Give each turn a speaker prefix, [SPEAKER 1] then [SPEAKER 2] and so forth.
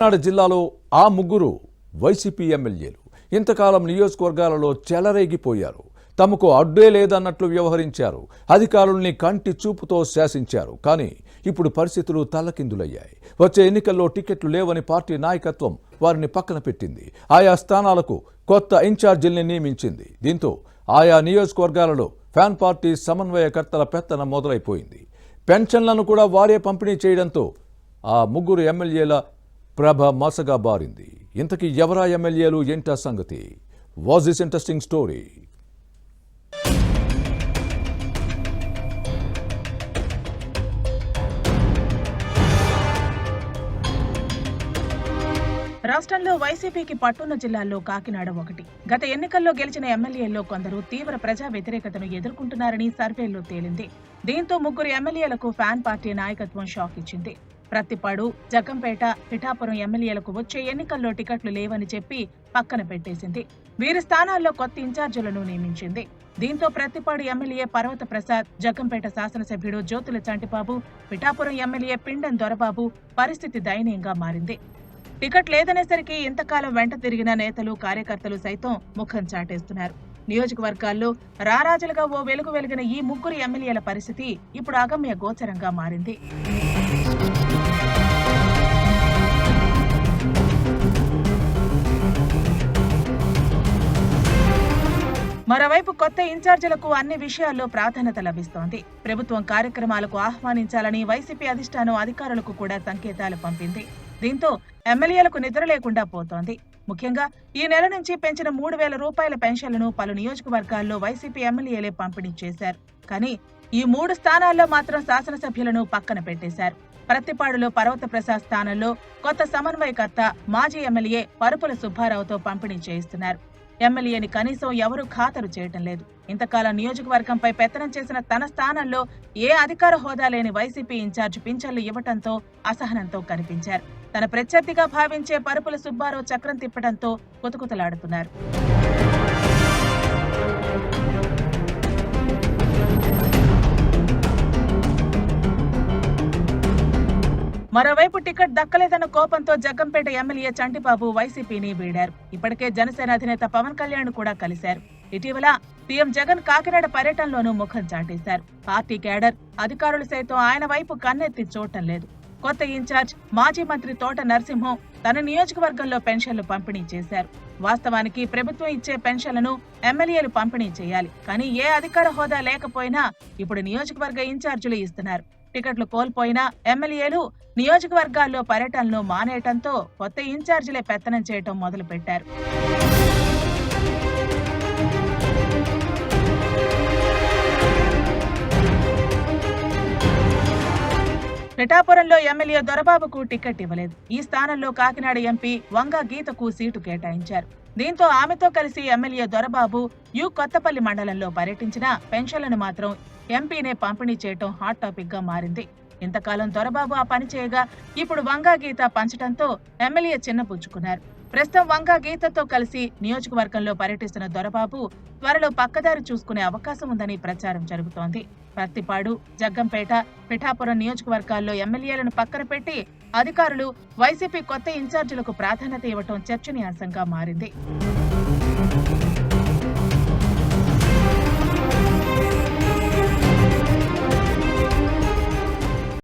[SPEAKER 1] కాకినాడ జిల్లాలో ఆ ముగ్గురు వైసీపీ ఎమ్మెల్యేలు ఇంతకాలం నియోజకవర్గాలలో చెలరేగిపోయారు. తమకు అడ్డే లేదన్నట్లు వ్యవహరించారు. అధికారుల్ని కంటి చూపుతో శాసించారు. కానీ ఇప్పుడు పరిస్థితులు తల్లకిందులయ్యాయి. వచ్చే ఎన్నికల్లో టికెట్లు లేవని పార్టీ నాయకత్వం వారిని పక్కన పెట్టింది. ఆయా స్థానాలకు కొత్త ఇన్ఛార్జీల్ని నియమించింది. దీంతో ఆయా నియోజకవర్గాలలో ఫ్యాన్ పార్టీ సమన్వయకర్తల పెత్తనం మొదలైపోయింది. పెన్షన్లను కూడా వారే పంపిణీ చేయడంతో ఆ ముగ్గురు ఎమ్మెల్యేల ప్రభ మసగా బారింది. ఇంతకీ ఎవరా ఎమ్మెల్యేలు ఏంటా సంగతి? Was this interesting story?
[SPEAKER 2] రాష్ట్రంలో వైసీపీకి పట్టున్న జిల్లాల్లో కాకినాడ ఒకటి. గత ఎన్నికల్లో గెలిచిన ఎమ్మెల్యేల్లో కొందరు తీవ్ర ప్రజా వ్యతిరేకతను ఎదుర్కొంటున్నారని సర్వేల్లో తేలింది. దీంతో ముగ్గురు ఎమ్మెల్యేలకు ఫ్యాన్ పార్టీ నాయకత్వం షాక్ ఇచ్చింది. ప్రత్తిపాడు, జగ్గంపేట, పిఠాపురం ఎమ్మెల్యేలకు వచ్చే ఎన్నికల్లో టికెట్లు లేవని చెప్పి పక్కన పెట్టేసింది. వీరి స్థానాల్లో కొత్త ఇన్ఛార్జీలను నియమించింది. దీంతో ప్రత్తిపాడు ఎమ్మెల్యే పర్వత ప్రసాద్, జగ్గంపేట శాసనసభ్యుడు జ్యోతుల చంటిబాబు, పిఠాపురం ఎమ్మెల్యే పిండం దొరబాబు పరిస్థితి దయనీయంగా మారింది. టికెట్ లేదనేసరికి ఇంతకాలం వెంట తిరిగిన నేతలు, కార్యకర్తలు సైతం ముఖం చాటేస్తున్నారు. నియోజకవర్గాల్లో రారాజులుగా ఓ వెలుగు వెలిగిన ఈ ముగ్గురు ఎమ్మెల్యేల పరిస్థితి ఇప్పుడు అగమ్య గోచరంగా మారింది. మరోవైపు కొత్త ఇన్ఛార్జీలకు అన్ని విషయాల్లో ప్రాధాన్యత లభిస్తోంది. ప్రభుత్వం కార్యక్రమాలకు ఆహ్వానించాలని వైసీపీ అధిష్టానం అధికారులకు కూడా సంకేతాలు పంపింది. దీంతో ఎమ్మెల్యేలకు నిద్ర లేకుండా పోతోంది. ముఖ్యంగా ఈ నెల నుంచి పెంచిన 3,000 రూపాయల పెన్షన్లను పలు నియోజకవర్గాల్లో వైసీపీ ఎమ్మెల్యేలే పంపిణీ చేశారు. కానీ ఈ 3 స్థానాల్లో మాత్రం శాసనసభ్యులను పక్కన పెట్టేశారు. ప్రత్తిపాడులో పర్వత ప్రసాద్ స్థానంలో కొత్త సమన్వయకర్త మాజీ ఎమ్మెల్యే పరుపుల సుబ్బారావుతో పంపిణీ చేయిస్తున్నారు. ఎమ్మెల్యేని కనీసం ఎవరూ ఖాతరు చేయటం లేదు. ఇంతకాలం నియోజకవర్గంపై పెత్తనం చేసిన తన స్థానంలో ఏ అధికార హోదా లేని వైసీపీ ఇన్ఛార్జ్ పింఛన్లు ఇవ్వటంతో అసహనంతో కనిపించారు. తన ప్రత్యర్థిగా భావించే పరుపుల సుబ్బారావు చక్రం తిప్పడంతో కుతకుతలాడుతున్నారు. మరోవైపు టికెట్ దక్కలేదన్న కోపంతో జగ్గంపేట ఎమ్మెల్యే చంటిబాబు వైసీపీని వీడారు. ఇప్పటికే జనసేన అధినేత పవన్ కళ్యాణ్ కూడా కలిశారు. ఇటీవల సీఎం జగన్ కాకినాడ పర్యటనలోనూ ముఖం చాటేశారు. పార్టీ కేడర్, అధికారులు సైతం ఆయన వైపు కన్నెత్తి చూడటం లేదు. కొత్త ఇన్ఛార్జ్ మాజీ మంత్రి తోట నరసింహం తన నియోజకవర్గంలో పెన్షన్లు పంపిణీ చేశారు. వాస్తవానికి ప్రభుత్వం ఇచ్చే పెన్షన్లను ఎమ్మెల్యేలు పంపిణీ చేయాలి. కానీ ఏ అధికార హోదా లేకపోయినా ఇప్పుడు నియోజకవర్గ ఇన్ఛార్జీలు ఇస్తున్నారు. టికెట్లు కోల్పోయినా ఎమ్మెల్యేలు నియోజకవర్గాల్లో పర్యటనలు మానేయటంతో కొత్త ఇన్ఛార్జీలే పెత్తనం చేయటం మొదలుపెట్టారు. పిఠాపురంలో ఎమ్మెల్యే దొరబాబుకు టికెట్ ఇవ్వలేదు. ఈ స్థానంలో కాకినాడ ఎంపీ వంగా గీతకు సీటు కేటాయించారు. దీంతో ఆమెతో కలిసి ఎమ్మెల్యే దొరబాబు కొత్తపల్లి మండలంలో పర్యటించినా పెన్షన్లను మాత్రం ఎంపీనే పంపిణీ చేయటం హాట్ టాపిక్ గా మారింది. ఇంతకాలం దొరబాబు ఆ పని చేయగా ఇప్పుడు వంగా గీత పంచడంతో ఎమ్మెల్యే చిన్నపుచ్చుకున్నారు. ప్రస్తుతం వంగా గీతతో కలిసి నియోజకవర్గంలో పర్యటిస్తున్న దొరబాబు త్వరలో పక్కదారి చూసుకునే అవకాశం ఉందని ప్రచారం జరుగుతోంది. ప్రత్తిపాడు, జగ్గంపేట, పిఠాపురం నియోజకవర్గాల్లో ఎమ్మెల్యేలను పక్కన పెట్టి అధికారులు వైసీపీ కొత్త ఇన్ఛార్జీలకు ప్రాధాన్యత ఇవ్వటం చర్చనీయాంశంగా మారింది.